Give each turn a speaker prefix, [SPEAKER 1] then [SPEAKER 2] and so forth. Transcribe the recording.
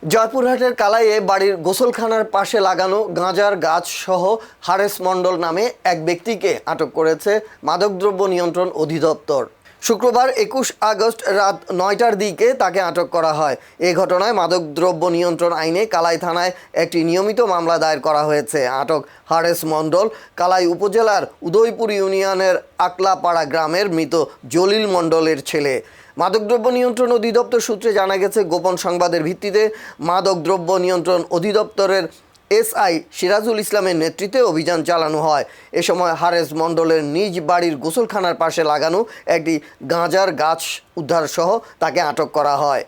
[SPEAKER 1] জয়পুরহাটের কালাইয়ে বাড়ির গোসলখানার পাশে লাগানো গাঁজার গাছ সহ হারেস মণ্ডল নামে এক ব্যক্তিকে আটক করেছে মাদকদ্রব্য নিয়ন্ত্রণ অধিদপ্তর। শুক্রবার ২১ আগস্ট রাত ৯টার দিকে তাকে আটক করা হয়। এ ঘটনায় মাদকদ্রব্য নিয়ন্ত্রণ আইনে কালাই থানায় একটি নিয়মিত মামলা দায়ের করা হয়েছে। আটক হারেস মণ্ডল কালাই উপজেলার উদয়পুর ইউনিয়নের আকলাপাড়া গ্রামের মৃত জলিল মণ্ডলের ছেলে। মাদকদ্রব্য নিয়ন্ত্রণ অধিদপ্তর সূত্রে জানা গেছে, গোপন সংবাদের ভিত্তিতে মাদকদ্রব্য নিয়ন্ত্রণ অধিদপ্তরের এসআই সিরাজুল ইসলামের নেতৃত্বে অভিযান চালানো হয়। এ সময় হারেস মণ্ডলের নিজ বাড়ির গোসলখানার পাশে লাগানো একটি গাঁজার গাছ উদ্ধার সহ তাকে আটক করা হয়।